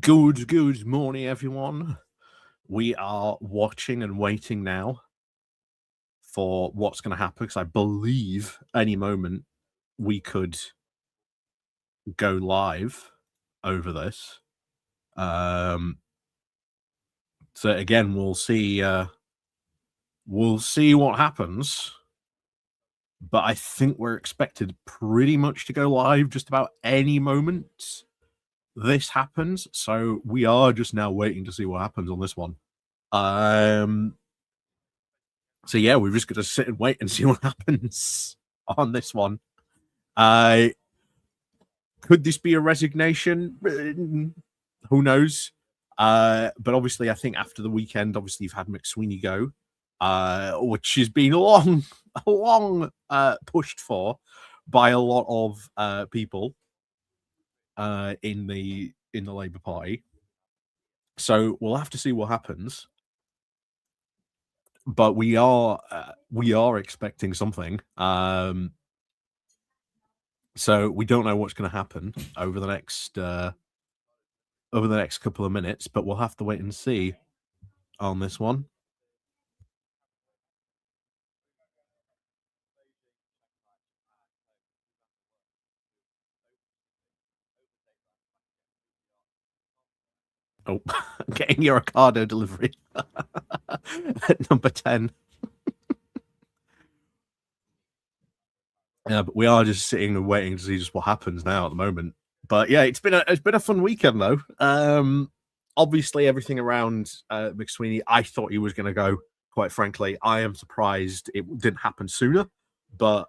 Good morning, everyone. We are watching and waiting now for what's going to happen because I believe any moment we could go live over this. Um, so again, we'll see. We'll see what happens. But I think we're expected pretty much to go live just about any moment this happens. So we are just now waiting to see what happens on this one. So yeah, we're just gonna sit and wait and see what happens on this one. Could this be a resignation? Who knows? But obviously, I think after the weekend, obviously you've had McSweeney go, which has been long pushed for by a lot of people in the Labour Party. So we'll have to see what happens. But we are expecting something. So we don't know what's going to happen over the next couple of minutes, but we'll have to wait and see on this one. Oh, getting your Ocado delivery at number 10. Yeah, but we are just sitting and waiting to see just what happens now at the moment. But yeah, it's been a fun weekend though. Obviously everything around McSweeney, I thought he was going to go. Quite frankly, I am surprised it didn't happen sooner. But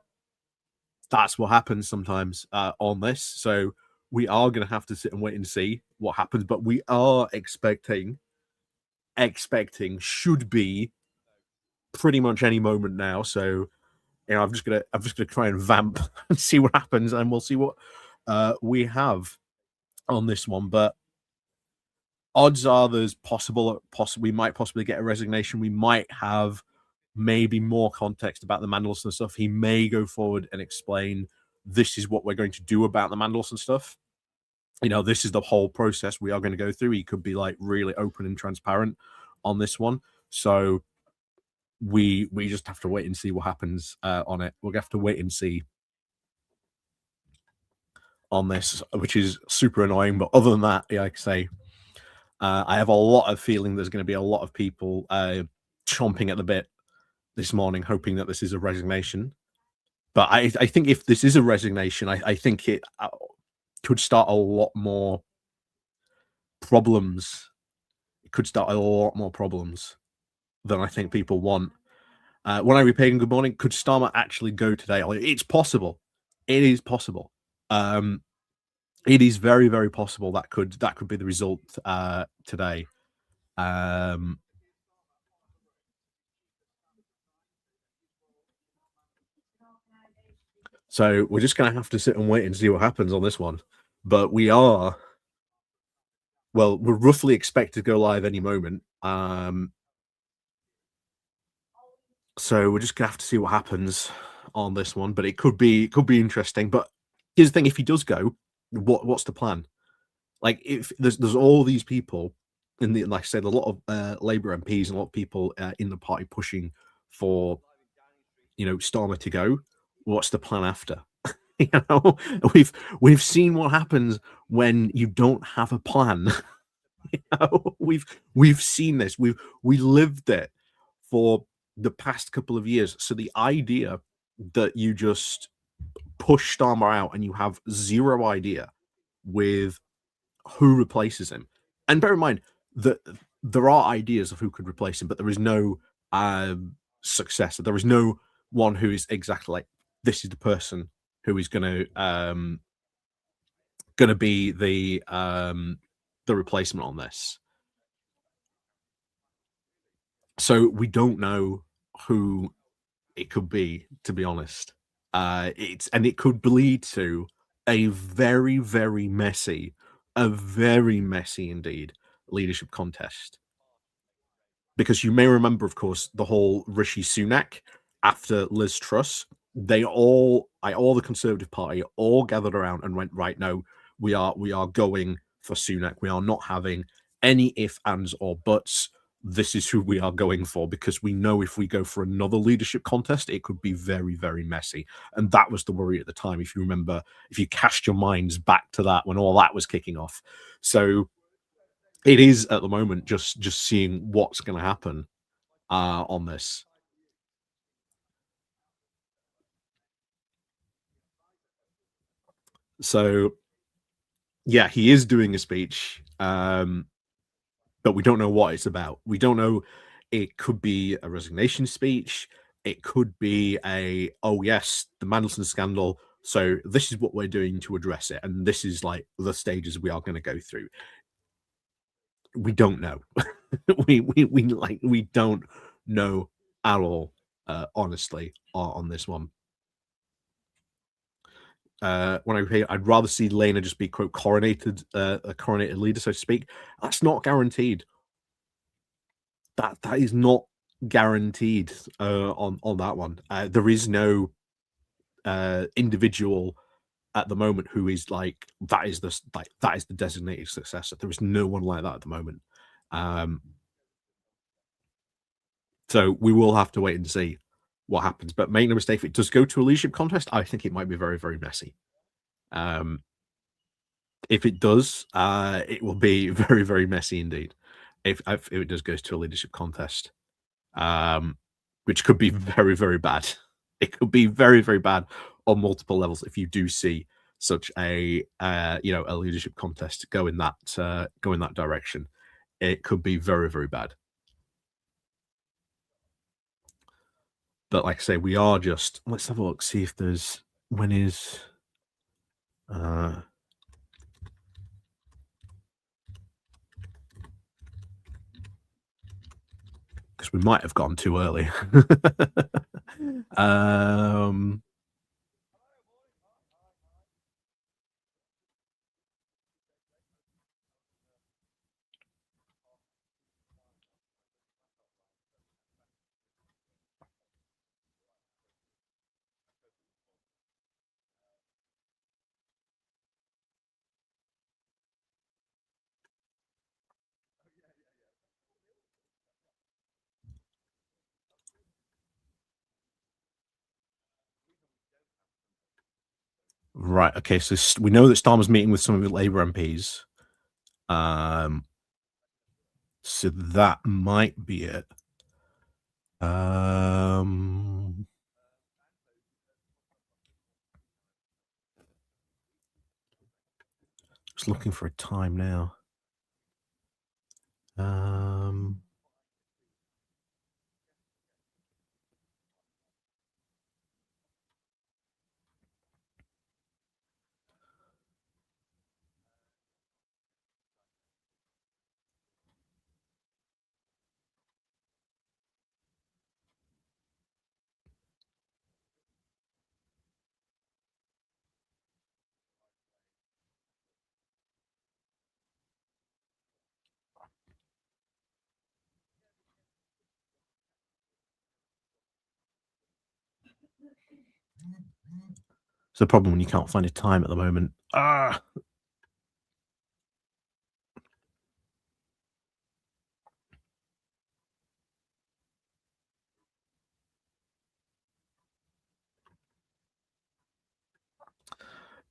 that's what happens sometimes on this. So we are going to have to sit and wait and see what happens. But we are expecting should be pretty much any moment now. So I'm just gonna try and vamp and see what happens, and we'll see what we have on this one. But odds are there's we might possibly get a resignation. We might have maybe more context about the Mandelson stuff. He may go forward and explain this is what we're going to do about the Mandelson stuff. This is the whole process we are going to go through. He could be like really open and transparent on this one. So we just have to wait and see what happens on it. We'll have to wait and see on this, which is super annoying. But other than that, like I say, I have a lot of feeling there's going to be a lot of people chomping at the bit this morning, hoping that this is a resignation. But I think if this is a resignation, I think it could start a lot more problems. It could start a lot more problems than I think people want. When I repagan, good morning. Could Starmer actually go today? It's possible. It is possible. It is very, very possible that could be the result today. So we're just going to have to sit and wait and see what happens on this one. But we're roughly expected to go live any moment. So we're just gonna have to see what happens on this one. But it could be interesting. But here's the thing: if he does go, what's the plan? Like, if there's all these people in the, like I said, a lot of Labour MPs and a lot of people in the party pushing for Starmer to go. What's the plan after? We've seen what happens when you don't have a plan. We've seen this. We lived it for the past couple of years. So the idea that you just push Starmer out and you have zero idea with who replaces him, and bear in mind that there are ideas of who could replace him, but there is no successor. There is no one who is exactly like this is the person who is going to be the replacement on this. So we don't know who it could be, to be honest. It could lead to a very, very messy, indeed, leadership contest. Because you may remember, of course, the whole Rishi Sunak after Liz Truss. All the Conservative Party all gathered around and went, right, no, we are going for Sunak. We are not having any if, ands, or buts. This is who we are going for, because we know if we go for another leadership contest, it could be very, very messy. And that was the worry at the time, if you remember, if you cast your minds back to that when all that was kicking off. So it is at the moment just seeing what's going to happen on this. So yeah, he is doing a speech. But we don't know what it's about. We don't know. It could be a resignation speech. It could be a, oh yes, the Mandelson scandal. So this is what we're doing to address it, and this is like the stages we are going to go through. We don't know. We don't know at all. Honestly, on this one. When I hear, I'd rather see Lena just be quote coronated, a coronated leader, so to speak. That's not guaranteed. That is not guaranteed on that one. There is no individual at the moment who is like that is the designated successor. There is no one like that at the moment. Um, so we will have to wait and see what happens. But make no mistake, if it does go to a leadership contest, I think it might be very, very messy. Um, if it does, it will be very, very messy indeed. If it does go to a leadership contest. um, which could be very, very bad. It could be very, very bad on multiple levels if you do see such a a leadership contest go in that direction. It could be very, very bad. But like I say, we are just let's have a look, see if there's when is because we might have gone too early. um right, okay, so we know that Starmer's meeting with some of the Labour MPs. Um so that might be it. Um, just looking for a time now. Um, it's the problem when you can't find a time at the moment. Ah,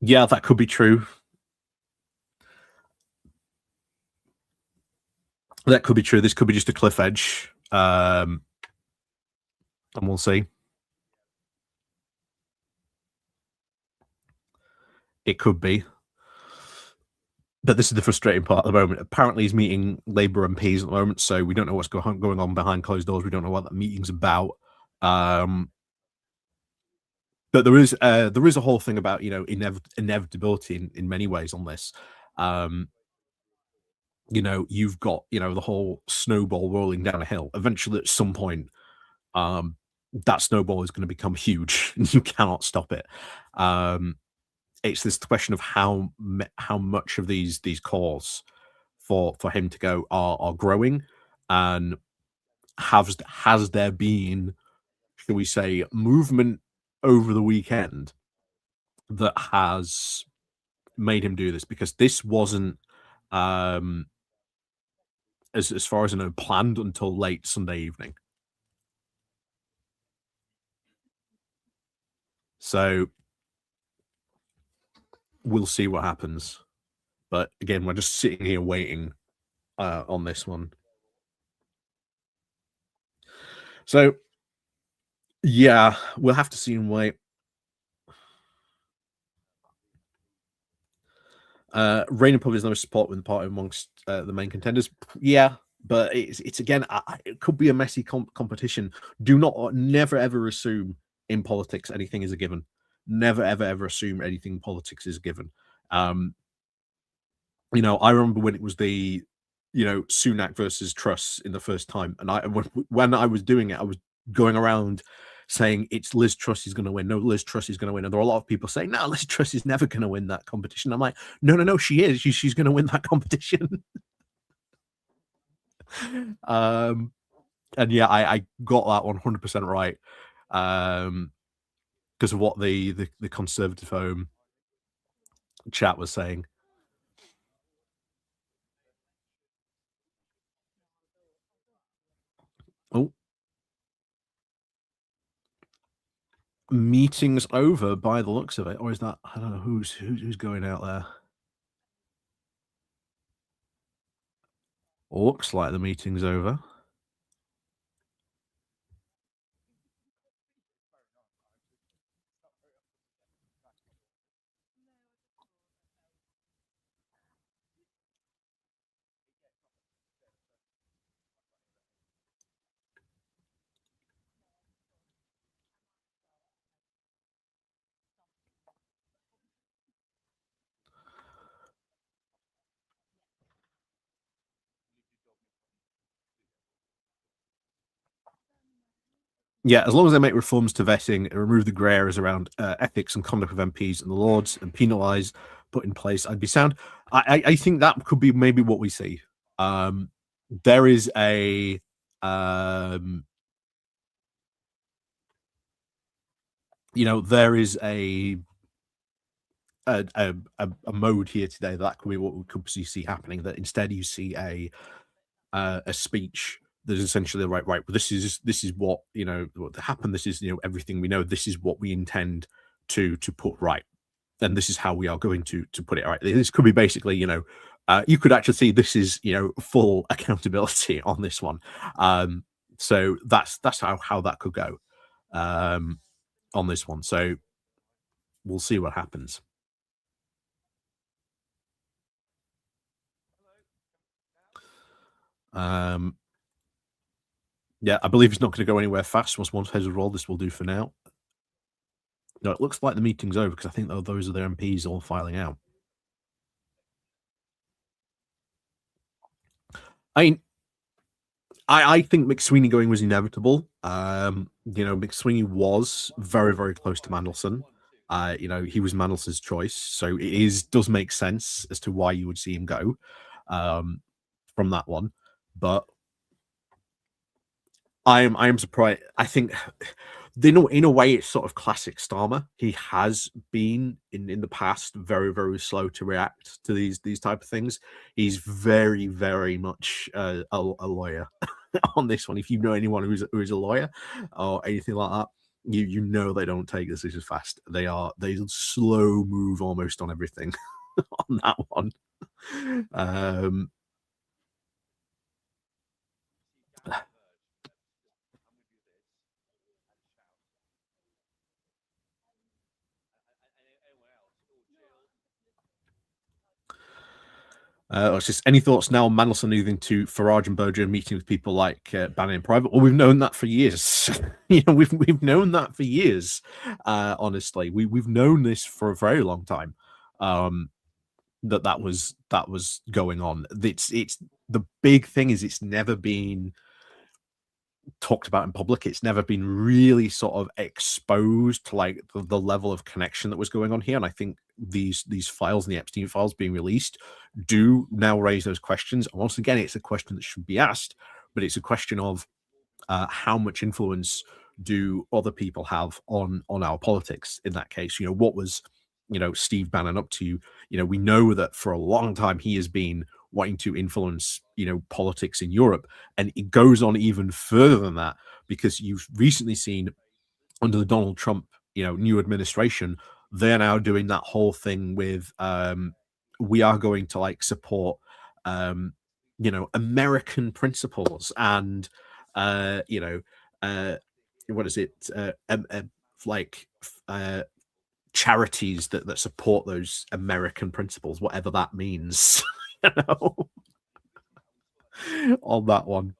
yeah, that could be true. That could be true. This could be just a cliff edge. And we'll see. It could be. But this is the frustrating part at the moment. Apparently, he's meeting Labour MPs at the moment, so we don't know what's going on behind closed doors. We don't know what that meeting's about. Um, but there is a whole thing about inevitability in many ways on this. Um, you've got the whole snowball rolling down a hill. Eventually, at some point, um, that snowball is going to become huge, and you cannot stop it. Um, it's this question of how much of these calls for him to go are growing, and has there been, shall we say, movement over the weekend that has made him do this, because this wasn't um, as far as I know, planned until late Sunday evening. So we'll see what happens. But again, we're just sitting here waiting on this one. So yeah, we'll have to see and wait. Reigning public no support with the party amongst the main contenders. Yeah, but it's again, it could be a messy competition. Do not never ever assume in politics anything is a given. Never ever ever assume anything in politics is a given. Um, I remember when it was the Sunak versus Truss in the first time, and when I was doing it, I was going around saying it's Liz Truss is going to win. No, Liz Truss is going to win. And there were a lot of people saying, no, Liz Truss is never going to win that competition. I'm like, no, no, no, she is. She's going to win that competition. um, and yeah, I got that 100% right because of what the Conservative Home chat was saying. Oh, meeting's over by the looks of it, or is that I don't know who's going out there. Looks like the meeting's over. Yeah, as long as they make reforms to vetting and remove the grey areas around ethics and conduct of MPs and the Lords and penalise, put in place, I'd be sound. I think that could be maybe what we see. There is um, there is a mode here today that could be what we could see happening. That instead you see a speech that is essentially right. Well, this is what what happened. This is everything we know. This is what we intend to put right, and this is how we are going to put it right. This could be basically you could actually see this is full accountability on this one. So that's how that could go on this one. So we'll see what happens. Um, yeah, I believe he's not going to go anywhere fast. Once heads a roll, this will do for now. No, it looks like the meeting's over because I think those are their MPs all filing out. I mean, I think McSweeney going was inevitable. McSweeney was very, very close to Mandelson. He was Mandelson's choice, so does make sense as to why you would see him go from that one. But I am surprised. I think in a way it's sort of classic Starmer. He has been in the past very, very slow to react to these type of things. He's very, very much a lawyer on this one. If you know anyone who's a lawyer or anything like that, you know they don't take decisions fast. They slow move almost on everything on that one. Um, it's just any thoughts now on Mandelson moving to Farage and Berger meeting with people like Bannon in private? Well, we've known that for years. We've known that for years. Honestly, we've known this for a very long time. That was going on. It's the big thing is it's never been talked about in public. It's never been really sort of exposed to like the level of connection that was going on here. And I think these files and the Epstein files being released do now raise those questions. And once again, it's a question that should be asked, but it's a question of how much influence do other people have on our politics in that case. What was Steve Bannon up to? We know that for a long time he has been wanting to influence, politics in Europe. And it goes on even further than that, because you've recently seen under the Donald Trump, new administration, they're now doing that whole thing with, we are going to like support, American principles and, uh, what is it, like, charities that support those American principles, whatever that means, you know, on that one.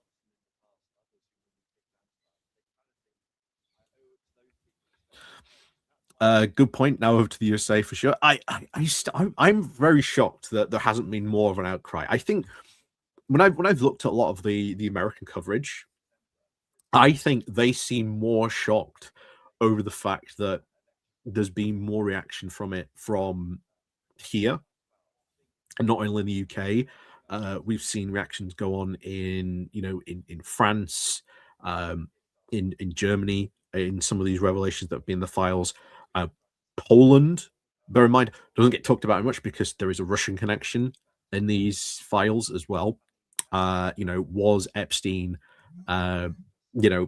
Good point. Now over to the USA for sure. I'm very shocked that there hasn't been more of an outcry. I think when I've looked at a lot of the American coverage, I think they seem more shocked over the fact that there's been more reaction from it from here, and not only in the UK. We've seen reactions go on in in France, um, in Germany, in some of these revelations that have been in the files. Uh, Poland, bear in mind, doesn't get talked about much because there is a Russian connection in these files as well. Was Epstein, uh,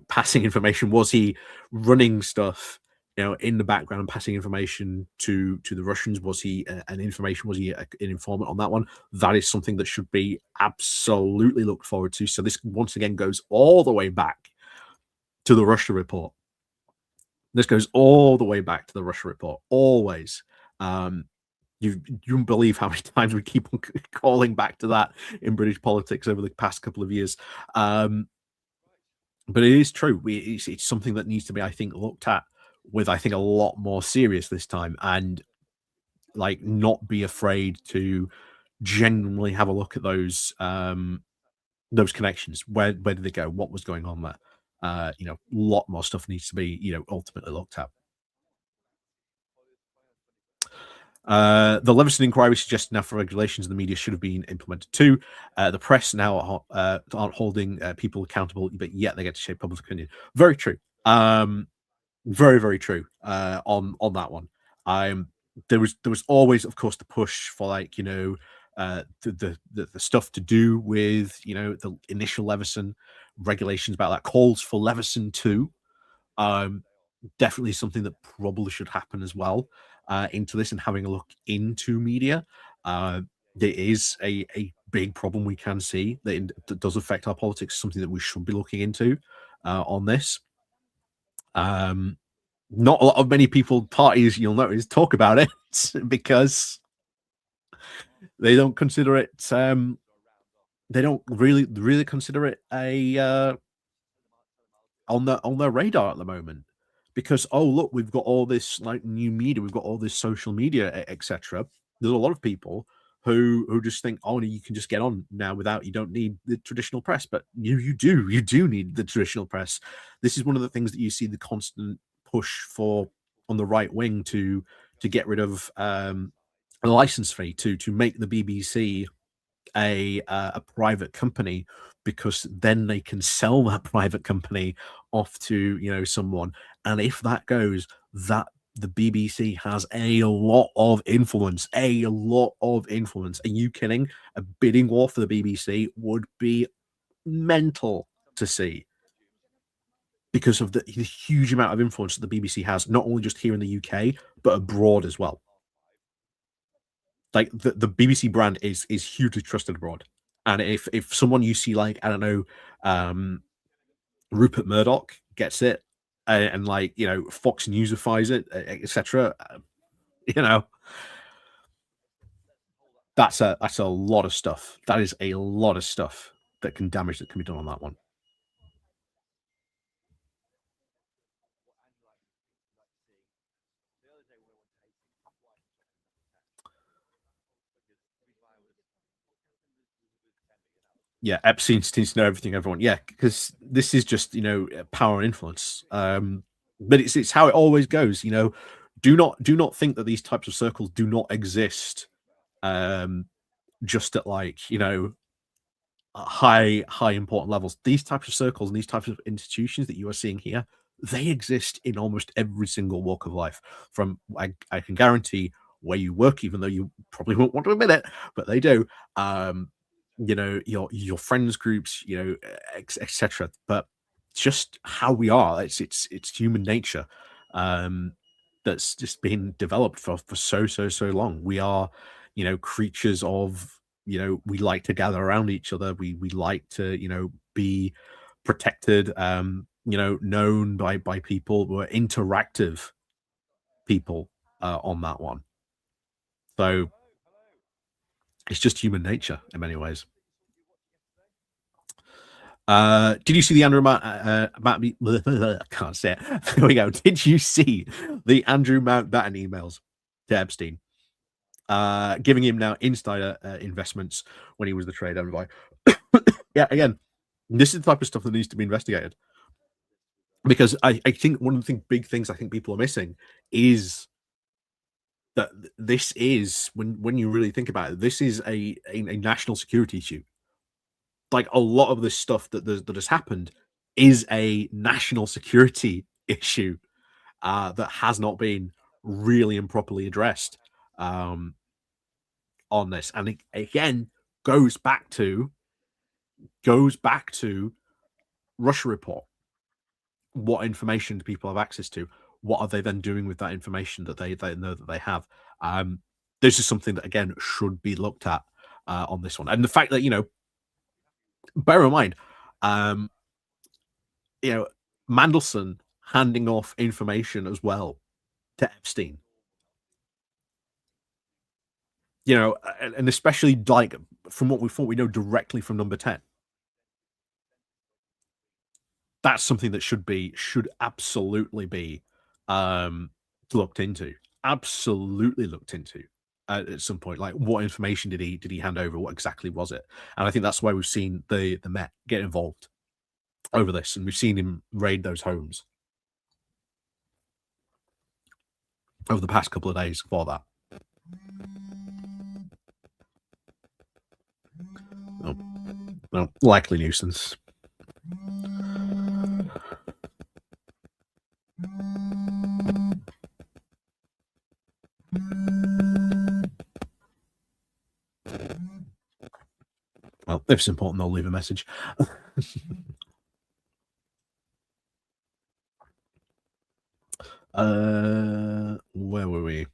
passing information? Was he running stuff, in the background, passing information to the Russians? Was he an information? Was he an informant on that one? That is something that should be absolutely looked forward to. So this once again goes all the way back to the Russia report. This goes all the way back to the Russia report. Always. Um, you won't believe how many times we keep on calling back to that in British politics over the past couple of years. But it is true. It's something that needs to be, I think, looked at with, I think, a lot more serious this time, and like not be afraid to genuinely have a look at those connections. Where did they go? What was going on there? A lot more stuff needs to be, ultimately looked at. The Leveson inquiry suggests now for regulations in the media should have been implemented too. The press now aren't holding people accountable, but yet they get to shape public opinion. Very true. Very, very true, on that one. Um, there was always, of course, the push for, like, the stuff to do with, the initial Leveson regulations about that, calls for Leveson 2. Um, Definitely something that probably should happen as well, into this, and having a look into media. There is a big problem we can see that does affect our politics, something that we should be looking into, on this. Um, Not a lot of many people, parties, you'll notice, talk about it because they don't consider it. They don't really consider it a on their radar at the moment, because, oh, look, we've got all this like new media, we've got all this social media, etc. There's a lot of people who just think, oh, you can just get on now without, you don't need the traditional press, but you do need the traditional press. This is one of the things that you see the constant push for on the right wing to get rid of, a license fee, to make the BBC a private company, because then they can sell that private company off to, someone. And if that goes, that the BBC has a lot of influence, a lot of influence. Are you kidding? A bidding war for the BBC would be mental to see, because of the huge amount of influence that the BBC has, not only just here in the UK, but abroad as well. Like, the BBC brand is hugely trusted abroad. And if someone you see, like, I don't know, um, Rupert Murdoch gets it, and like, Fox Newsifies it, etc. You know, that's a lot of stuff. That is a lot of stuff that can be done on that one. Yeah, Epstein needs to know everything, everyone. Yeah, because this is just, power and influence. But it's how it always goes. Do not think that these types of circles do not exist, um, just at, like, high important levels. These types of circles and these types of institutions that you are seeing here, they exist in almost every single walk of life. From, I can guarantee, where you work, even though you probably won't want to admit it, but they do. your friends groups, etc. But it's just how we are. It's human nature, um, that's just been developed for so long. We are, creatures of, we like to gather around each other. We like to, be protected, known by people. We're interactive people, on that one. So it's just human nature in many ways. Did you see the Andrew Mount I can't say it. There we go. Did you see the Andrew Mountbatten emails to Epstein, giving him now insider investments when he was the trade envoy? Yeah, again, this is the type of stuff that needs to be investigated, because I think one of the big things I think people are missing is that this is, when you really think about it, this is a national security issue. Like, a lot of this stuff that has happened is a national security issue, that has not been really and properly addressed, um, on this. And it again goes back to Russia report. What information do people have access to? What are they then doing with that information that they know that they have? Um, this is something that again should be looked at, on this one. And the fact that, bear in mind, um, you know, Mandelson handing off information as well to Epstein, and especially like from what we thought we know directly from number 10. That's something that should absolutely be, um, looked into. Absolutely looked into, at some point. Like, what information did he hand over? What exactly was it? And I think that's why we've seen the Met get involved over this, and we've seen him raid those homes over the past couple of days for that. Oh, well, likely nuisance. Well, if it's important, they'll leave a message. Where were we?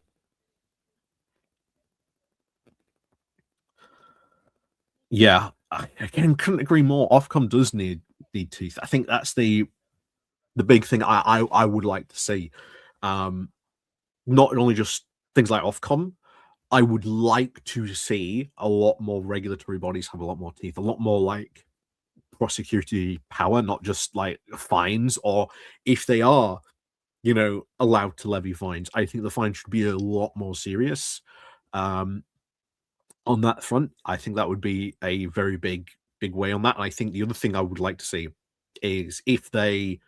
Yeah, I again couldn't agree more. Ofcom does need teeth. I think that's the big thing I would like to see. Um, Not only just things like Ofcom, I would like to see a lot more regulatory bodies have a lot more teeth, a lot more like prosecutory power, not just like fines, or if they are, allowed to levy fines, I think the fine should be a lot more serious. Um, on that front, I think that would be a very big way on that. And I think the other thing I would like to see is if these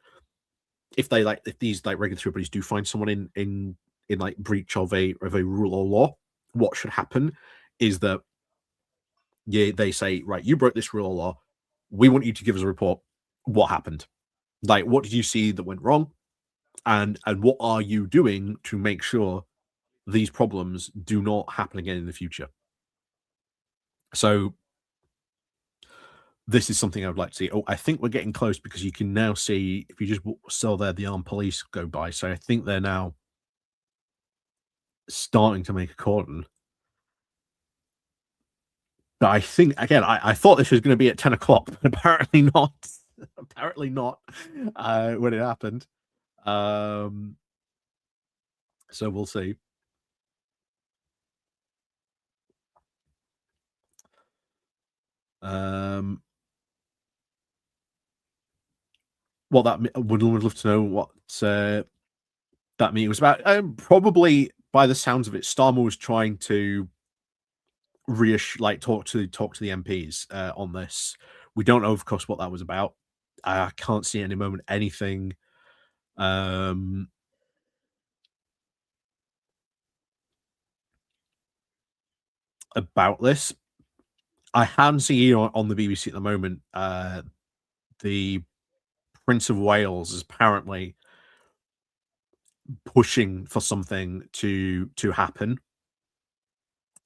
like regulatory bodies do find someone in like breach of a rule or law, what should happen is that, yeah, they say, right, you broke this rule or law. We want you to give us a report. What happened? Like, what did you see that went wrong? And what are you doing to make sure these problems do not happen again in the future? So this is something I would like to see. Oh, I think we're getting close, because you can now see, if you just saw there, the armed police go by. So I think they're now starting to make a cordon. But I think again, I thought this was going to be at 10 o'clock, but apparently not. Apparently not, when it happened. Um, so we'll see. Um, what that would love to know what that meeting was about. Probably by the sounds of it, Starmer was trying to reassure, like talk to the MPs, on this. We don't know, of course, what that was about. I can't see at any moment anything, um, about this. I can see on the BBC at the moment, the Prince of Wales is apparently pushing for something to happen,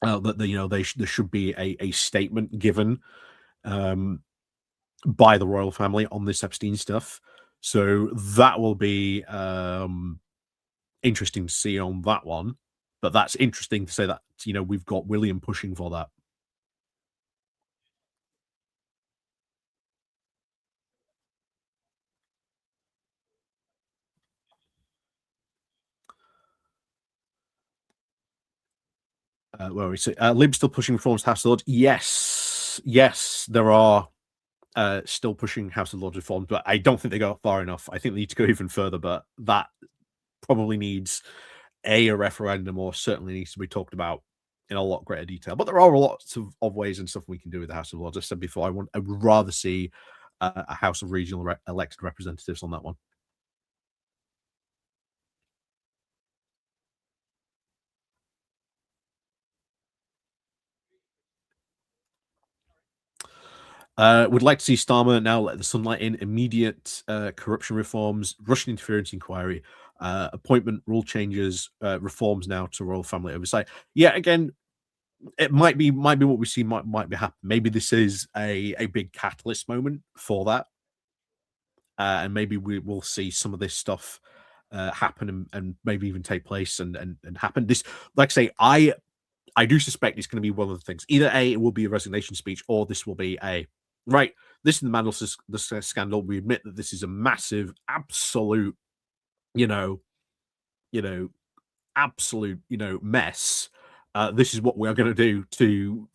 that there should be a statement given um, by the royal family on this Epstein stuff. So that will be interesting to see on that one. But that's interesting to say that we've got William pushing for that. Where are we? So, Lib's still pushing reforms to House of Lords. Yes, yes, there are still pushing House of Lords reforms, but I don't think they go far enough. I think they need to go even further, but that probably needs a referendum, or certainly needs to be talked about in a lot greater detail. But there are lots of ways and stuff we can do with the House of Lords. I said before, I would rather see a House of Regional elected representatives on that one. Would like to see Starmer now let the sunlight in, immediate corruption reforms, Russian interference inquiry, appointment rule changes, reforms now to royal family oversight. Yeah, again, it might be what we see might be happening. Maybe this is a big catalyst moment for that, and maybe we will see some of this stuff happen, and maybe even take place and happen. This, like I say, I do suspect it's going to be one of the things. Either A, it will be a resignation speech, or this will be a right. This is the Mandel scandal. We admit that this is a massive, absolute, you know, you know, absolute, mess. This is what we are going to do to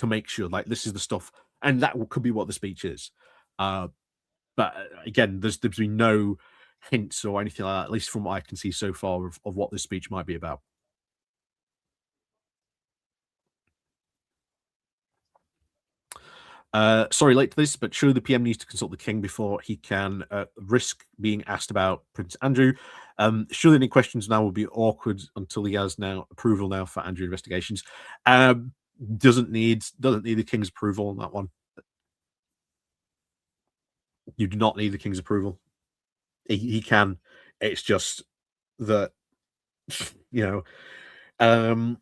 make sure like this is the stuff, and could be what the speech is. Uh, but again, there's been no hints or anything like that, at least from what I can see so far of what this speech might be about. Sorry, late to this, but surely the PM needs to consult the king before he can risk being asked about Prince Andrew. Surely any questions now will be awkward until he has now approval now for Andrew investigations. Doesn't need the king's approval on that one. You do not need the king's approval. He can. It's just that you know um,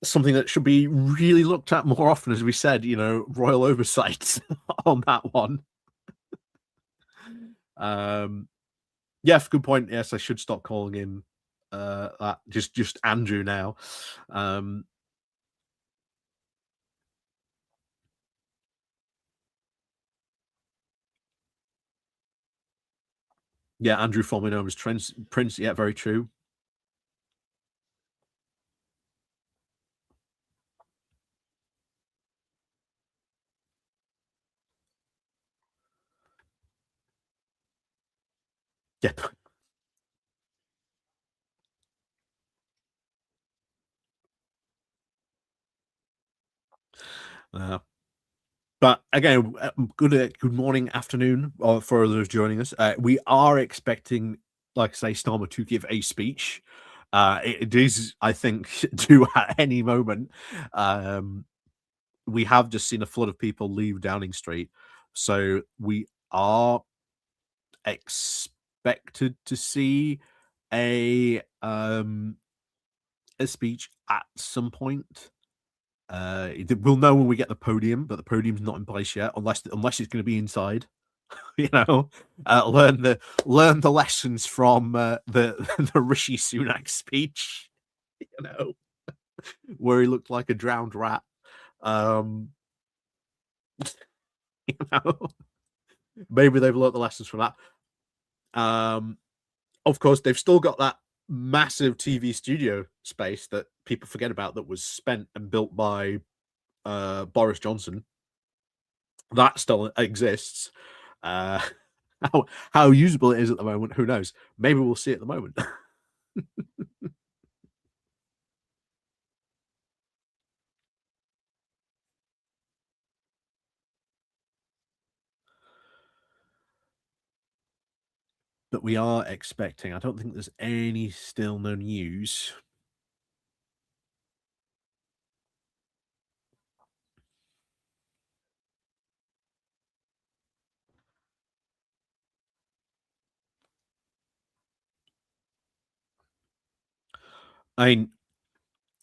something that should be really looked at more often, as we said. Royal oversight on that one. Um, Yeah, good point. Yes, I should stop calling him that. Just Andrew now. Um, yeah, Andrew formerly known as Prince. Yeah, very true. Yep. Uh, but again, good morning, afternoon, or for those joining us. We are expecting, like I say, Starmer to give a speech. It is, I think, due at any moment. Um, we have just seen a flood of people leave Downing Street, so we are expected to see a um a speech at some point. We'll know when we get the podium, but the podium's not in place yet, unless it's going to be inside. You know, learn the lessons from the the Rishi Sunak speech. You know, where he looked like a drowned rat. Um, you know, maybe they've learned the lessons from that. Um, of course, they've still got that massive TV studio space that people forget about that was spent and built by Boris Johnson. That still exists. Uh, how usable it is at the moment, who knows? Maybe we'll see at the moment. But we are expecting. I don't think there's any still no news. I mean,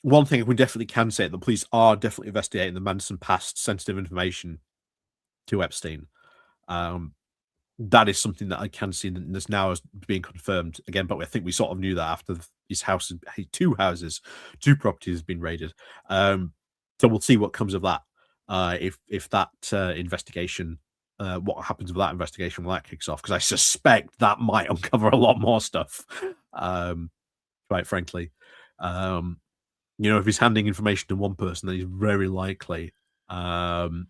one thing we definitely can say, the police are definitely investigating the Manson passed sensitive information to Epstein. Um, that is something that I can see that that's now is being confirmed again, but I think we sort of knew that after his house, his two houses, two properties has been raided. So we'll see what comes of that. If that investigation, what happens with that investigation when that kicks off, because I suspect that might uncover a lot more stuff. Um, quite frankly, um, if he's handing information to one person, then he's very likely um,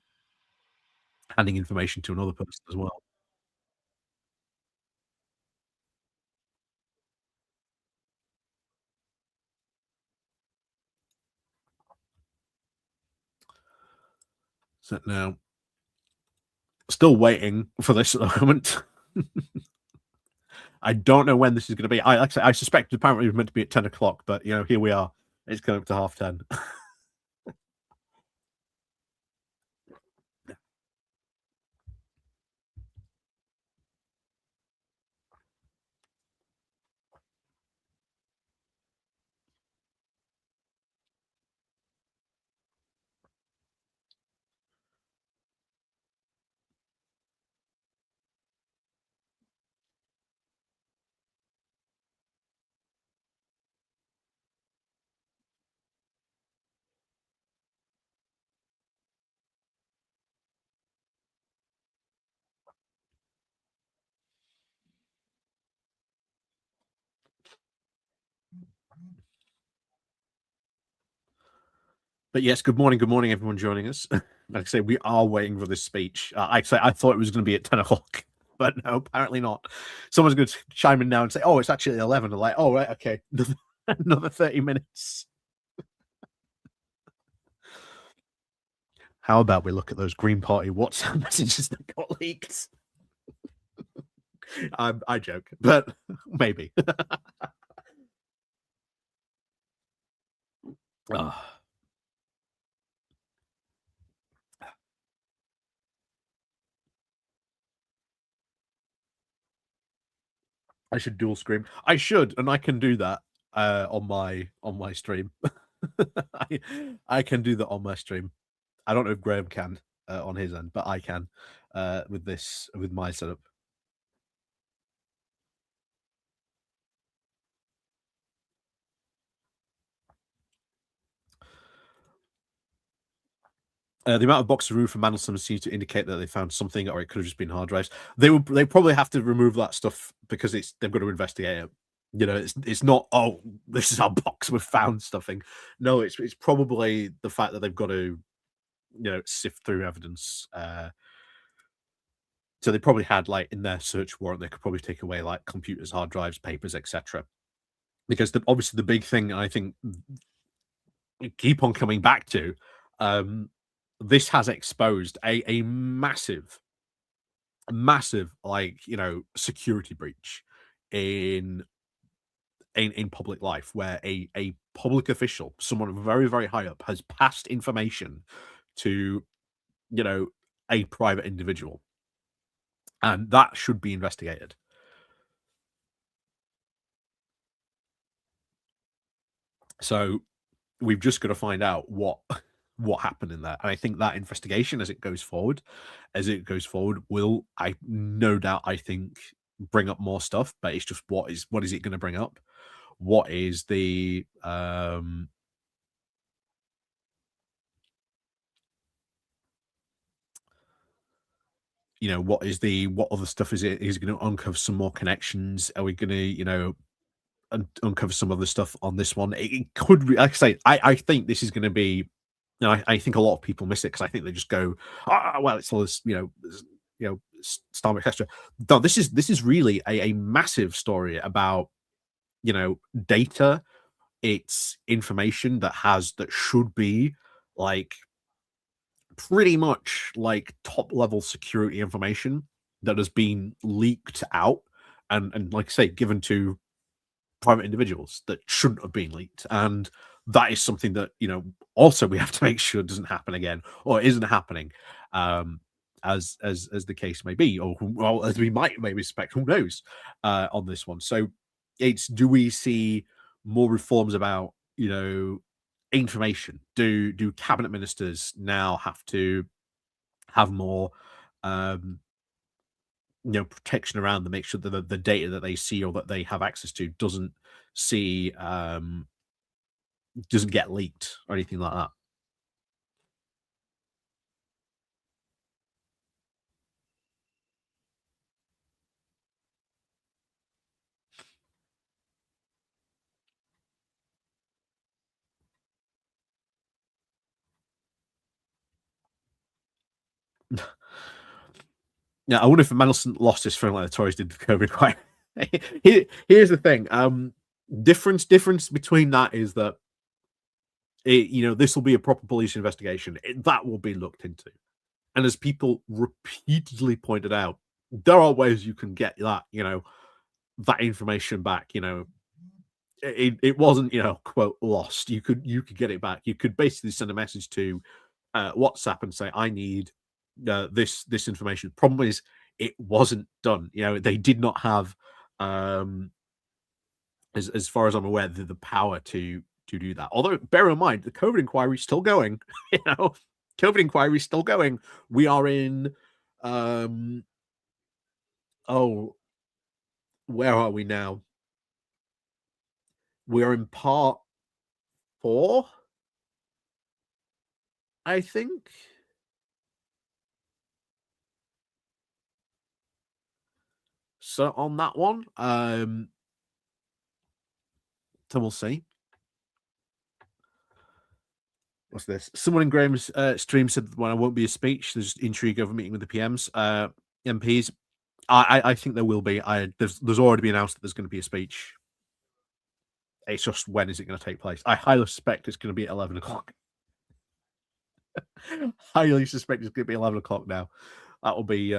handing information to another person as well. So now, still waiting for this at the moment. I don't know when this is going to be. Like I say, I suspect apparently it was meant to be at 10 o'clock, but here we are. It's going up to 10:30. But yes, good morning, everyone joining us. Like I say, we are waiting for this speech. I thought it was going to be at 10 o'clock, but no, apparently not. Someone's going to chime in now and say, "Oh, it's actually 11." I'm like, "Oh, right, okay, another 30 minutes." How about we look at those Green Party WhatsApp messages that got leaked? I joke, but maybe. Ah, I should dual screen. I should, and I can do that on my stream. I I can do that on my stream. I don't know if Graham can on his end, but I can with my setup. The amount of boxeroo from Mandelson seems to indicate that they found something, or it could have just been hard drives. They probably have to remove that stuff because they've got to investigate it. It's not, oh, this is our box with found stuffing. No, it's probably the fact that they've got to sift through evidence. So they probably had, like, in their search warrant, they could probably take away like computers, hard drives, papers, etc. Because obviously the big thing I think we keep on coming back to, um, this has exposed a massive, like, security breach in in public life, where a public official, someone very very high up, has passed information to you know a private individual, and that should be investigated. So we've just got to find out what happened in there. And I think that investigation, as it goes forward, will, I no doubt, I think, bring up more stuff. But it's just what is it going to bring up? What is the what other stuff is it? Is it going to uncover some more connections? Are we going to uncover some other stuff on this one? It could be, like I say, I think this is going to be. I think a lot of people miss it because I think they just go, well, it's all this, Starmer, etc. No, this is really a massive story about data. It's information that should be like pretty much like top level security information that has been leaked out and like I say, given to private individuals that shouldn't have been leaked. And that is something that, also we have to make sure doesn't happen again or isn't happening, as the case may be, or well, as we might maybe expect, who knows, on this one. So it's, do we see more reforms about, information? Do cabinet ministers now have to have more, um, protection around them, make sure that the data that they see or that they have access to doesn't get leaked or anything like that? Yeah, I wonder if Mandelson lost his phone like the Tories did the COVID inquiry. Here's the thing. Difference between that is that this will be a proper police investigation. That will be looked into, and as people repeatedly pointed out, there are ways you can get that information back. It wasn't quote lost. You could get it back. You could basically send a message to WhatsApp and say, I need this information. Problem is, it wasn't done. They did not have, as far as I'm aware, the power to do that. Although, bear in mind, the COVID inquiry is still going. COVID inquiry is still going. We are in, um, oh, where are we now? We are in part 4, I think. So on that one, so we'll see. What's this? Someone in Graham's stream said that when I won't be a speech, there's intrigue over meeting with the PMs, MPs. I think there will be. There's already been announced that there's going to be a speech. It's just when is it going to take place? I highly suspect it's going to be at 11 o'clock. Highly suspect it's going to be 11 o'clock now. That will be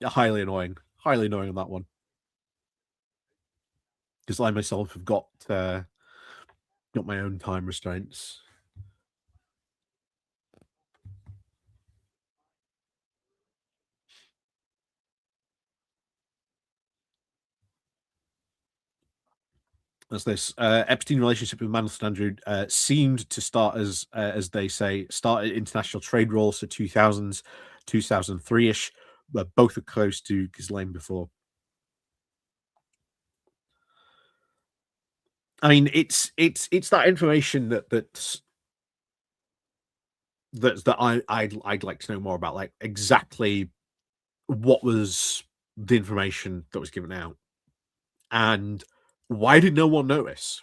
highly annoying. Highly annoying on that one. Because I myself have got my own time restraints. As this Epstein relationship with Mandelson Andrew seemed to start as they say, started international trade roles to 2000s, 2003 ish, but both are close to Ghislaine before. I mean, it's that information that I'd like to know more about, like exactly what was the information that was given out, and why did no one notice?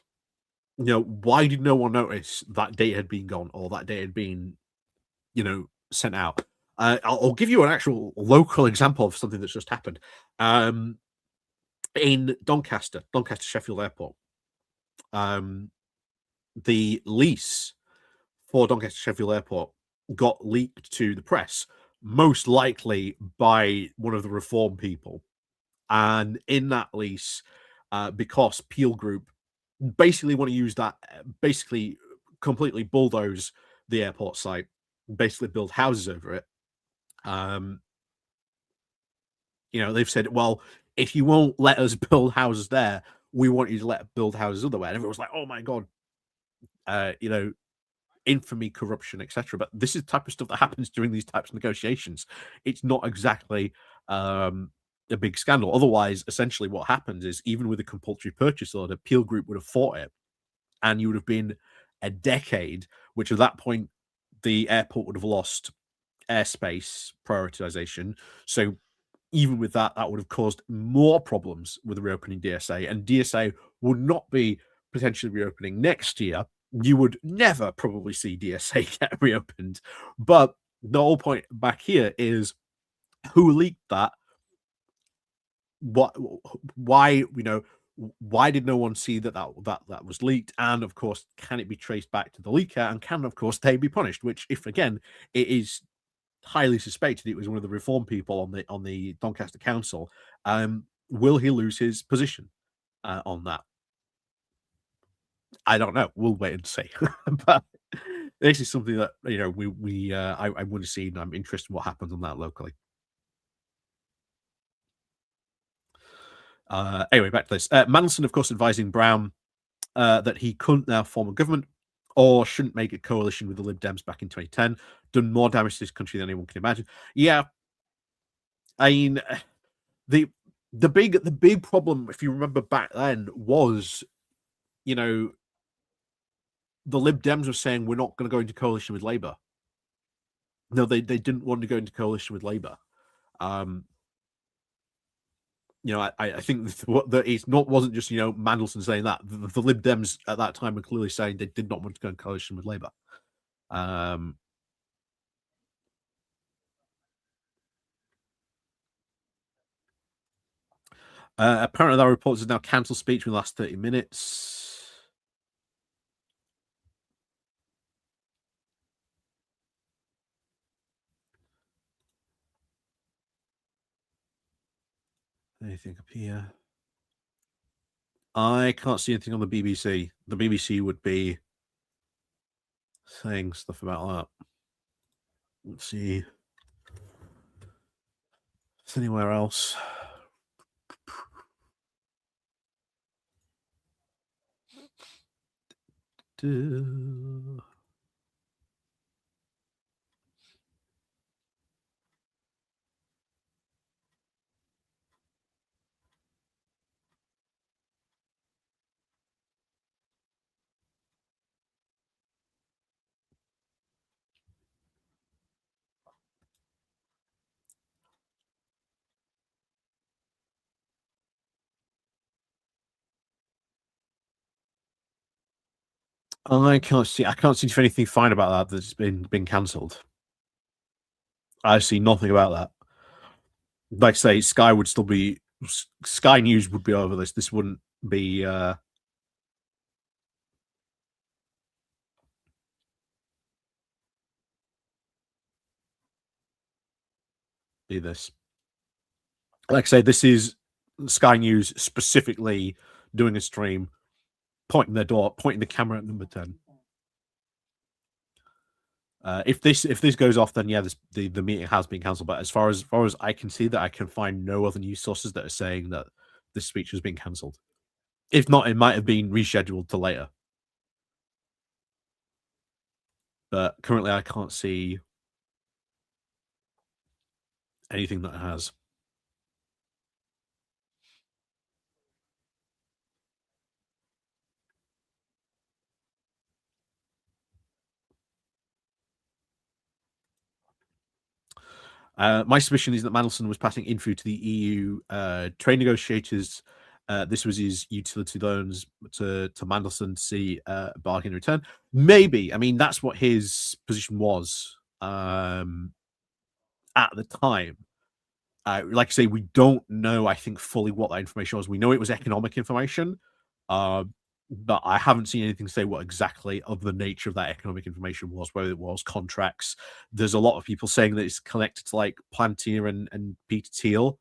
Why did no one notice that data had been gone or that data had been, sent out? I'll give you an actual local example of something that's just happened. In Doncaster, Sheffield Airport, um, the lease for Doncaster Sheffield Airport got leaked to the press, most likely by one of the reform people. And in that lease, because Peel Group basically want to use that, basically completely bulldoze the airport site, basically build houses over it. They've said, well, if you won't let us build houses there, we want you to build houses otherwhere. And everyone's like, oh my God, uh, you know, infamy, corruption, etc. But this is the type of stuff that happens during these types of negotiations. It's not exactly a big scandal. Otherwise, essentially, what happens is even with a compulsory purchase order, Peel Group would have fought it, and you would have been a decade, which at that point the airport would have lost airspace prioritization. So even with that, that would have caused more problems with reopening DSA, and DSA would not be potentially reopening next year. You would never probably see DSA get reopened. But the whole point back here is who leaked that? What? Why? Why did no one see that was leaked? And of course, can it be traced back to the leaker? And can, of course, they be punished? Which, if again, it is highly suspected it was one of the reform people on the Doncaster Council. Will he lose his position on that? I don't know. We'll wait and see. But this is something that I want to see, and I'm interested in what happens on that locally. Anyway, back to this. Mandelson, of course, advising Brown that he couldn't now form a government or shouldn't make a coalition with the Lib Dems back in 2010. Done more damage to this country than anyone can imagine. Yeah, I mean, the the big problem, if you remember back then, was you know the Lib Dems were saying we're not going to go into coalition with Labour. No, they didn't want to go into coalition with Labour. Um, I think that it's not wasn't just Mandelson saying that. The Lib Dems at that time were clearly saying they did not want to go in coalition with Labour. Um, Apparently, that report is now cancelled speech in the last 30 minutes. Anything up here? I can't see anything on the BBC. The BBC would be saying stuff about that. Let's see. Is anywhere else? I can't see. I can't see if anything fine about that that's been cancelled. I see nothing about that. Like I say, Sky would still be Sky News would be over this. This wouldn't be this. Like I say, this is Sky News specifically doing a stream, pointing the camera at number 10. If this goes off, then yeah, the meeting has been cancelled. But as far as I can see, that I can find no other news sources that are saying that this speech has been cancelled. If not, it might have been rescheduled to later. But currently, I can't see anything that has. My suspicion is that Mandelson was passing info to the EU trade negotiators. This was his utility loans to Mandelson to see bargain in return. Maybe. I mean, that's what his position was at the time. Like I say, we don't know, I think, fully what that information was. We know it was economic information, uh, but I haven't seen anything say what exactly of the nature of that economic information was, whether it was contracts. There's a lot of people saying that it's connected to like Plantier and Peter Thiel,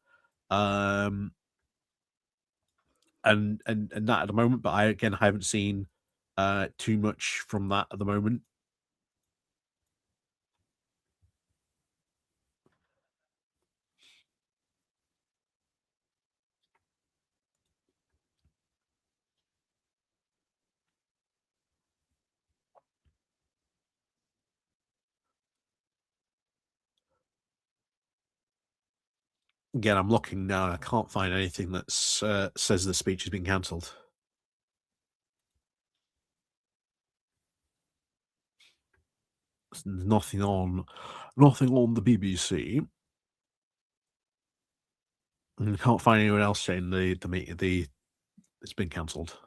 um, and that at the moment. But I haven't seen too much from that at the moment. Again, I'm looking now. And I can't find anything that says the speech has been cancelled. There's nothing on the BBC. And I can't find anyone else saying the it's been cancelled.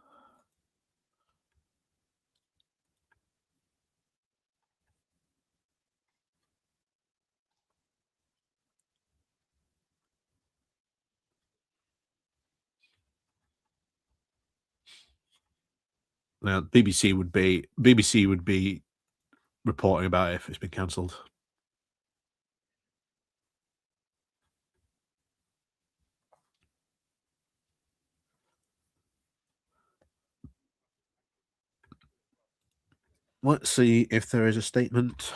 Now BBC would be reporting about it if it's been cancelled. Let's see if there is a statement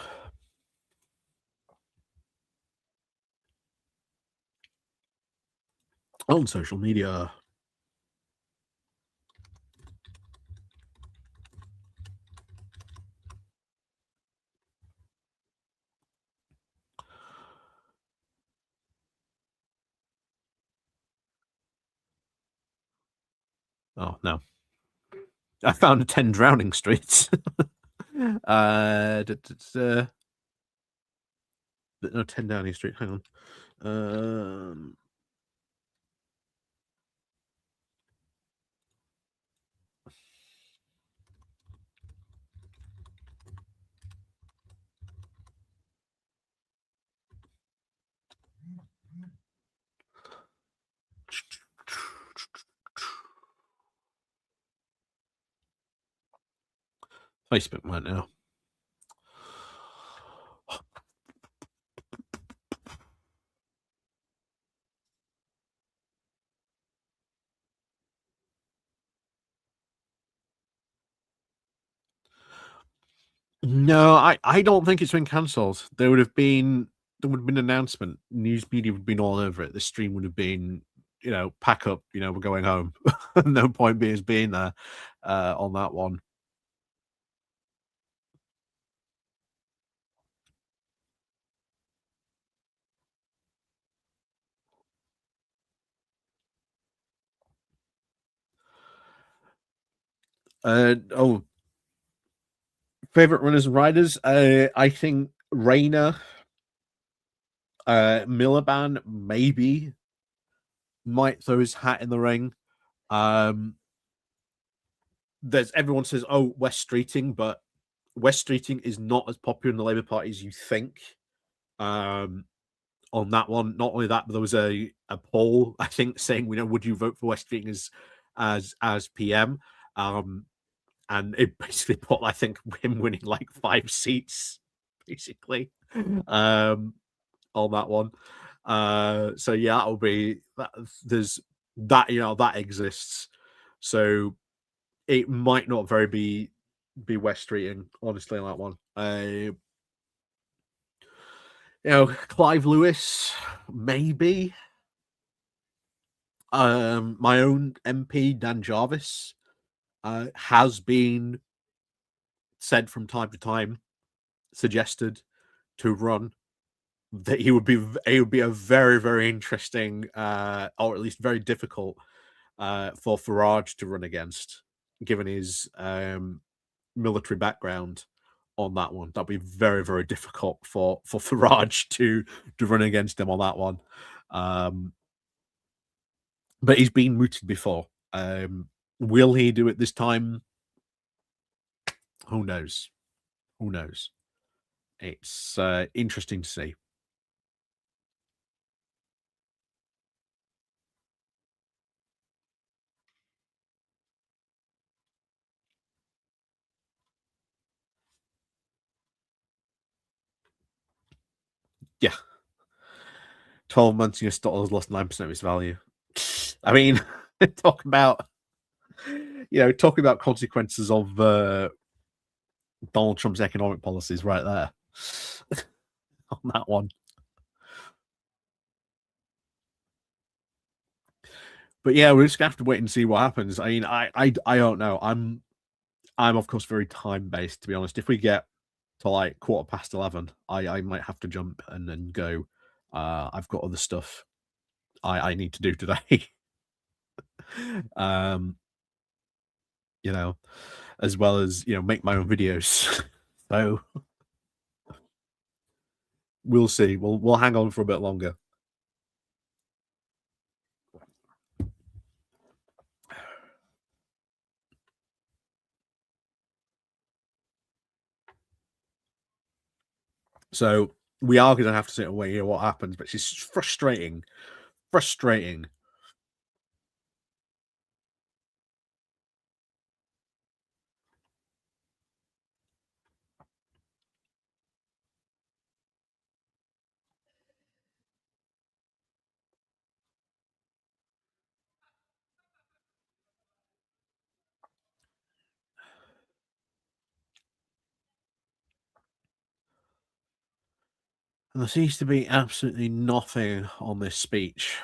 on social media. Oh no, I found 10 drowning streets. No, 10 Downing Street. Hang on. Facebook right now. No, I don't think it's been cancelled. There would have been an announcement. News media would have been all over it. The stream would have been, pack up. We're going home. No point being there on that one. Oh, favorite runners and riders. I think Rayner, Miliband maybe might throw his hat in the ring. There's everyone says, "Oh, West Streeting," but West Streeting is not as popular in the Labour Party as you think. On that one, not only that, but there was a poll I think saying, would you vote for West Streeting as PM? And it basically put, I think, him winning like 5 seats, basically, on that one. So yeah, that'll be that. There's that, that exists. So it might not very be West Streeting, honestly, on that one. Clive Lewis, maybe. My own MP, Dan Jarvis, has been said from time to time, suggested to run. That he would be a very, very interesting, or at least very difficult, for Farage to run against, given his military background on that one. That'd be very, very difficult for Farage to run against him on that one. But he's been mooted before. Will he do it this time? Who knows? Who knows? It's interesting to see. Yeah, 12 months, your stock has lost 9% of its value. I mean, talk about talking about consequences of Donald Trump's economic policies right there on that one. But yeah, we're just gonna have to wait and see what happens. I mean, I don't know. I'm of course very time based, to be honest. If we get to like 11:15, I might have to jump and then go. I've got other stuff I need to do today. um, as well as make my own videos. So we'll see. We'll hang on for a bit longer. So we are going to have to sit and wait here what happens, but it's frustrating. Frustrating. And there seems to be absolutely nothing on this speech.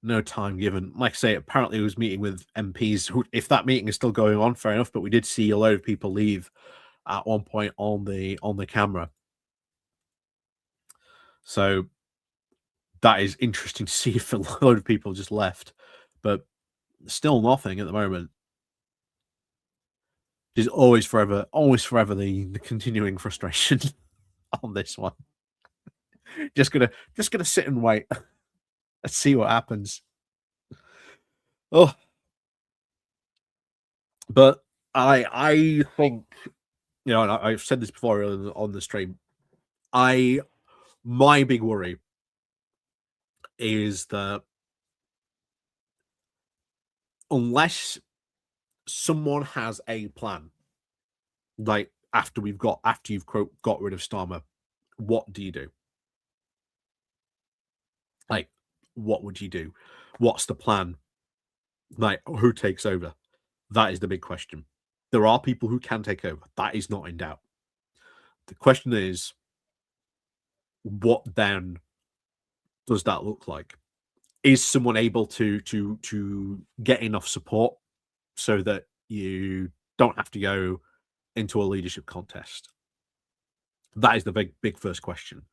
No time given. Like I say, apparently he was meeting with MPs. Who, if that meeting is still going on, fair enough. But we did see a load of people leave at one point on the camera. So that is interesting to see if a load of people just left. but still nothing at the moment. There's always forever the continuing frustration on this one. Just gonna sit and wait and see what happens. Oh, but I think, and I've said this before on the stream. My big worry is that unless someone has a plan, like after you've got rid of Starmer, what do you do? Like, what would you do? What's the plan? Like, who takes over? That is the big question. There are people who can take over. That is not in doubt. The question is, what then does that look like? Is someone able to get enough support so that you don't have to go into a leadership contest? That is the big first question.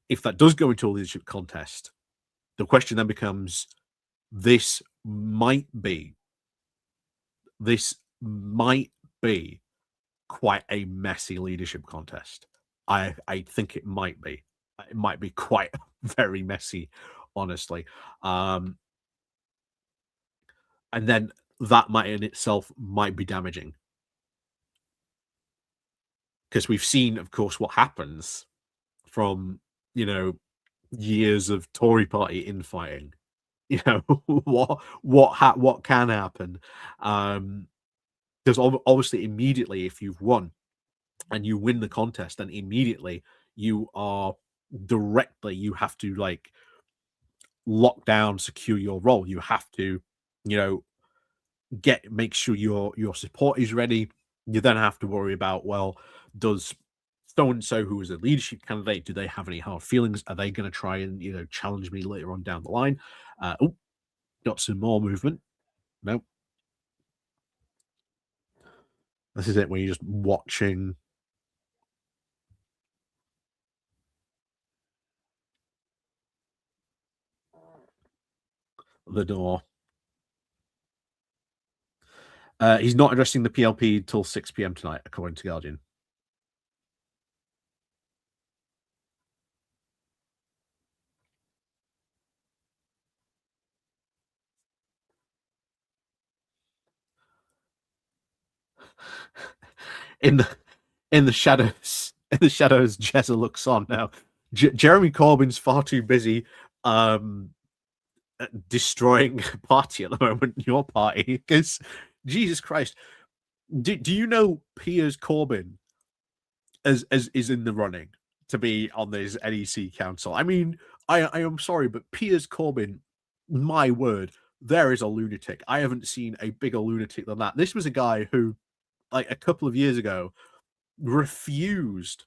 If that does go into a leadership contest, the question then becomes: this might be this might be quite a messy leadership contest. I think it might be. It might be quite very messy, honestly. And then that might in itself might be damaging. Because we've seen, of course, what happens from, years of Tory party infighting. What can happen. Because obviously immediately if you've won and you win the contest, then immediately you have to like lock down, secure your role. You have to, you know, make sure your support is ready. You then have to worry about, well, does so and so who is a leadership candidate, do they have any hard feelings? Are they going to try and challenge me later on down the line? Got some more movement. No, this is it when you're just watching the door. He's not addressing the PLP till 6 p.m. tonight, according to Guardian. in the in the shadows, Jezza looks on now. Jeremy Corbyn's far too busy destroying party at the moment, your party, because Jesus Christ, do you know Piers Corbyn as is in the running to be on this NEC council? I mean, I am sorry, but Piers Corbyn, my word, there is a lunatic. I haven't seen a bigger lunatic than that. This was a guy who, like a couple of years ago, refused,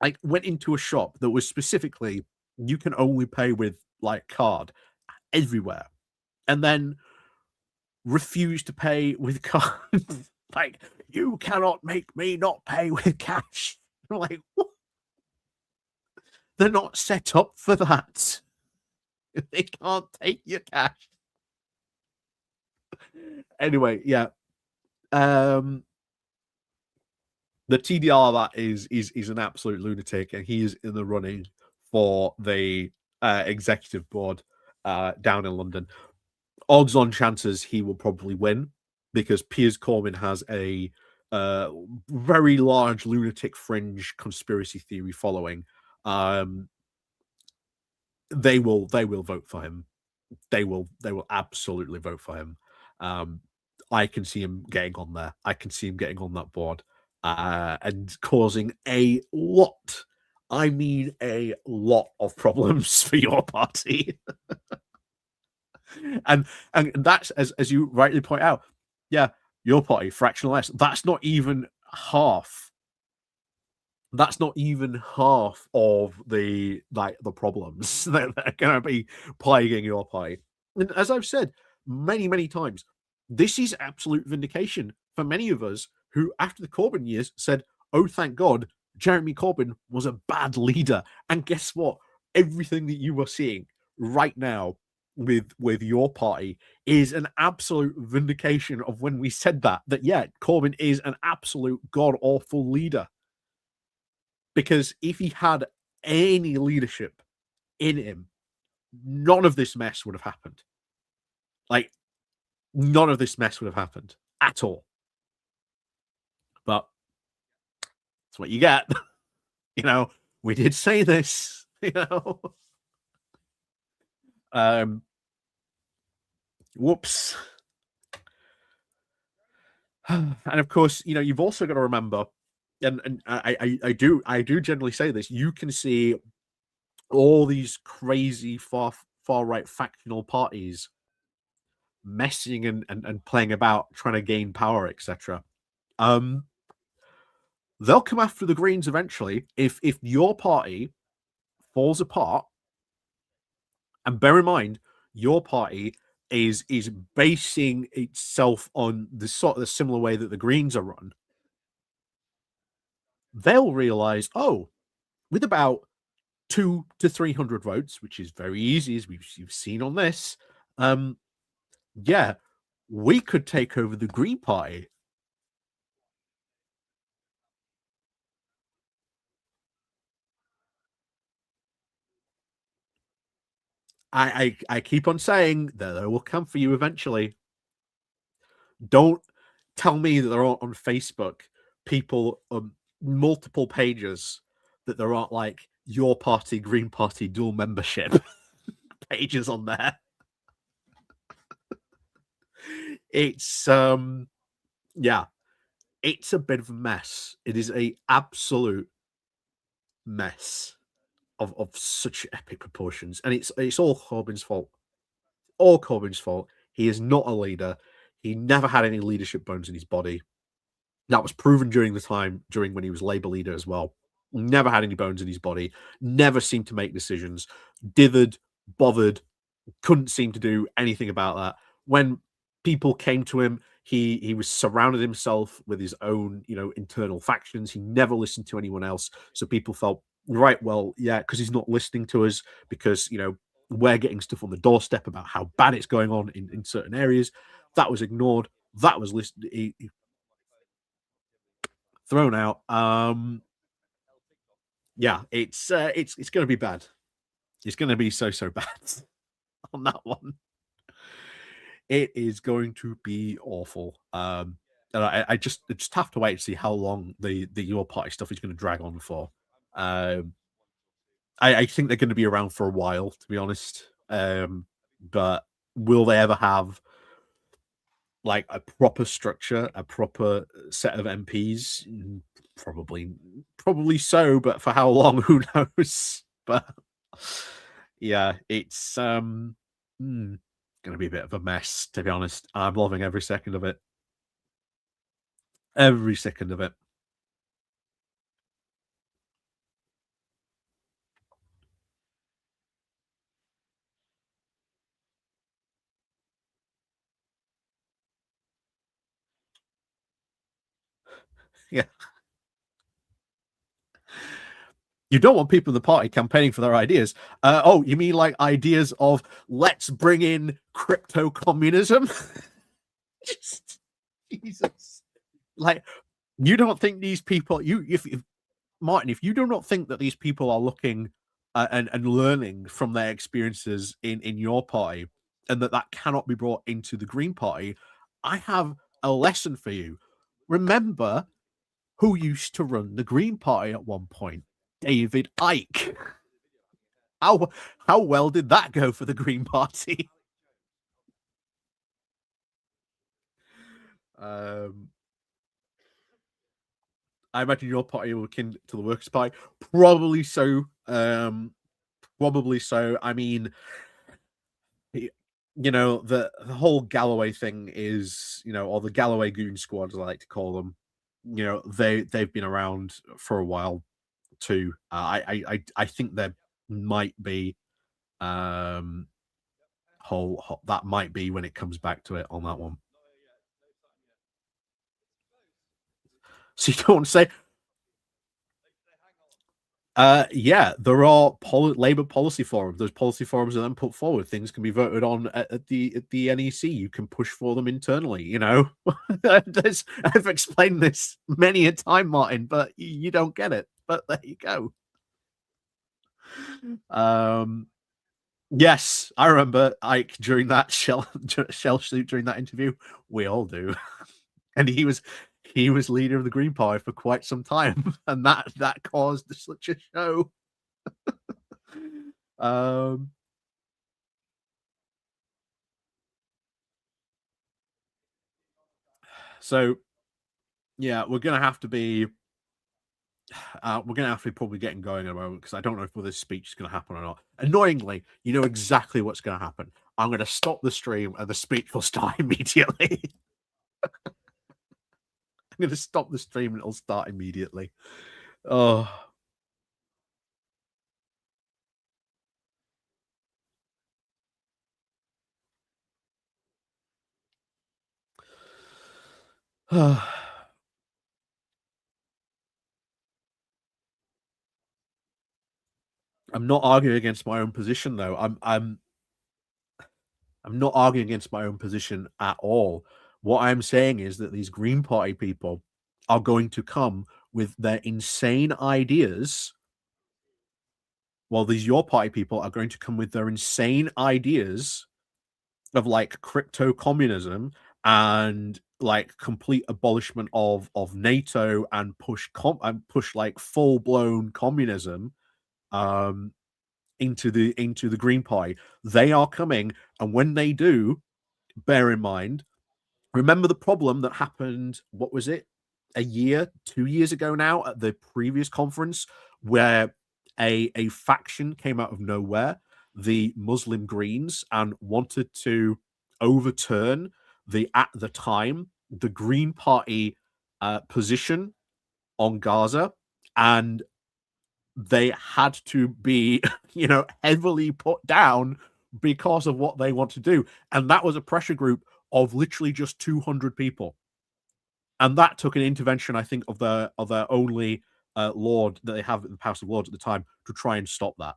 like went into a shop that was specifically you can only pay with like card everywhere, and then refused to pay with cards. Like, you cannot make me not pay with cash. I'm like, what? They're not set up for that. They can't take your cash. Anyway, yeah. The TDR that is an absolute lunatic, and he is in the running for the executive board down in London. Odds on chances he will probably win because Piers Corbyn has a very large lunatic fringe conspiracy theory following. They will vote for him. They will absolutely vote for him. I can see him getting on there. I can see him getting on that board and causing a lot. I mean, a lot of problems for your party. and that's as you rightly point out, yeah, your party fractional S. That's not even half. That's not even half of the problems that are going to be plaguing your party. And as I've said many times, this is absolute vindication for many of us who, after the Corbyn years, said, "Oh, thank God, Jeremy Corbyn was a bad leader." And guess what? Everything that you are seeing right now with your party is an absolute vindication of when we said that yeah, Corbyn is an absolute god awful leader. Because if he had any leadership in him, none of this mess would have happened. Like, none of this mess would have happened at all. But that's what you get. You know, we did say this, you know. Whoops. And of course, you know, you've also got to remember, and I do generally say this, you can see all these crazy far right factional parties messing and playing about trying to gain power, etc. Um, they'll come after the Greens eventually if your party falls apart. And bear in mind, your party is basing itself on the sort of the similar way that the Greens are run. They'll realize, oh, with about 200 to 300 votes, which is very easy, as you've seen on this, yeah, we could take over the Green Party. I keep on saying that they will come for you eventually. Don't tell me that there aren't on Facebook people on multiple pages that there aren't like your party, Green Party dual membership pages on there. It's yeah, it's a bit of a mess. It is a absolute mess of such epic proportions, and it's all Corbyn's fault. All Corbyn's fault. He is not a leader. He never had any leadership bones in his body. That was proven during when he was Labour leader as well. Never had any bones in his body. Never seemed to make decisions. Dithered, bothered, couldn't seem to do anything about that. When people came to him, he was surrounded himself with his own, you know, internal factions. He never listened to anyone else. So people felt, right, well, yeah, because he's not listening to us, because, you know, we're getting stuff on the doorstep about how bad it's going on in certain areas. That was ignored. That was thrown out. Yeah, it's going to be bad. It's going to be so bad on that one. It is going to be awful. And I just have to wait to see how long the your party stuff is going to drag on for. Um, I think they're going to be around for a while, to be honest. But will they ever have like a proper structure, a proper set of MPs? Probably so, but for how long? Who knows? But yeah, it's gonna be a bit of a mess, to be honest. I'm loving every second of it. Every second of it. Yeah. You don't want people in the party campaigning for their ideas. Oh, you mean like ideas of let's bring in crypto communism? Just Jesus. Like, you don't think these people, if Martin, if you do not think that these people are looking and learning from their experiences in your party, and that cannot be brought into the Green Party, I have a lesson for you. Remember who used to run the Green Party at one point? David Icke. How how well did that go for the Green Party? Um, I imagine your party will akin to the Workers' Party. Probably so. Probably so. I mean, you know, the whole Galloway thing is, you know, or the Galloway Goon Squad, as I like to call them. You know, they've been around for a while too. I think there might be that might be when it comes back to it on that one. So you don't want to say Yeah, there are Labour policy forums. Those policy forums are then put forward. Things can be voted on at the NEC. You can push for them internally. I've explained this many a time, Martin, but you don't get it. But there you go. Um, yes, I remember Ike during that shell suit during that interview. We all do, and he was leader of the Green Party for quite some time, and that caused such a show. Um, so yeah, we're gonna have to be probably getting going in a moment because I don't know if this speech is gonna happen or not. Annoyingly, you know exactly what's gonna happen. I'm gonna stop the stream and the speech will start immediately. I'm gonna stop the stream and it'll start immediately. Oh, I'm not arguing against my own position though. I'm not arguing against my own position at all. What I'm saying is that these Green Party people are going to come with their insane ideas, while these Your Party people are going to come with their insane ideas of like crypto communism and like complete abolishment of NATO and push like full blown communism um into the Green Party. They are coming, and when they do, bear in mind, remember the problem that happened, what was it, a year, 2 years ago now at the previous conference, where a faction came out of nowhere, the Muslim Greens, and wanted to overturn at the time the Green Party position on Gaza, and they had to be, heavily put down because of what they want to do. And that was a pressure group of literally just 200 people. And that took an intervention, I think, of their only lord that they have in the House of Lords at the time to try and stop that.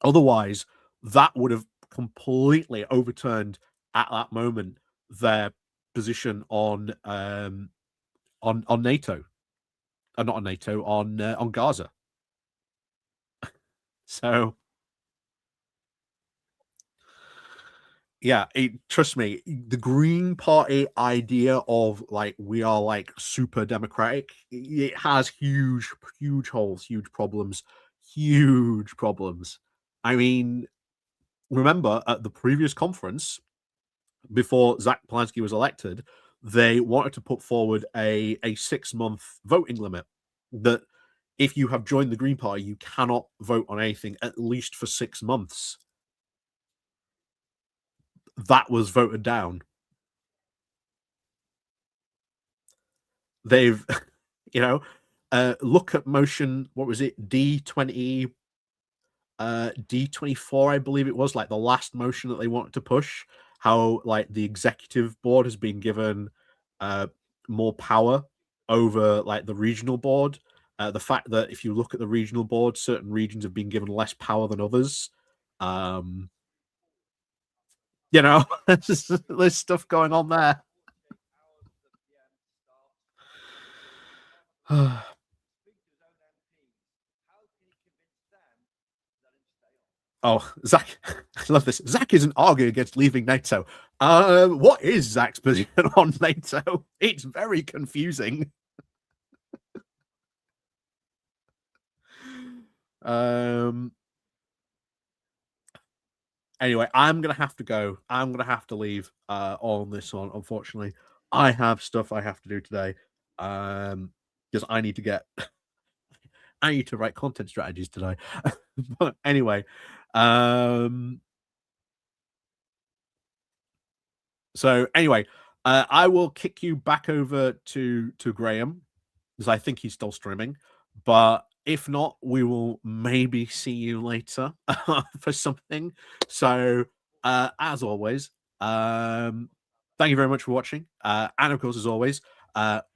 Otherwise, that would have completely overturned at that moment their position on NATO, not on NATO, on Gaza. So yeah, trust me, the Green Party idea of like we are like super democratic, it has huge, huge holes, huge problems, huge problems. I mean, remember at the previous conference before Zach Polanski was elected, they wanted to put forward a 6 month voting limit that if you have joined the Green Party, you cannot vote on anything at least for 6 months. That was voted down. They've, you know, look at motion. What was it? D24, I believe it was, like the last motion that they wanted to push. How like the executive board has been given uh, more power over like the regional board. The fact that if you look at the regional board, certain regions have been given less power than others. Um, there's stuff going on there. Oh, Zach, I love this. Zach isn't arguing against leaving NATO. What is Zach's position on NATO? It's very confusing. Um. Anyway, I'm gonna have to go. I'm gonna have to leave. On this one, unfortunately, I have stuff I have to do today. Because I need to write content strategies today. But anyway, um, I will kick you back over to Graham because I think he's still streaming. But if not, we will maybe see you later for something. So, as always, thank you very much for watching. And of course, as always,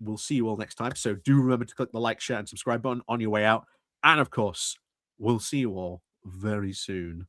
We'll see you all next time. So do remember to click the like, share, and subscribe button on your way out. And of course, we'll see you all very soon.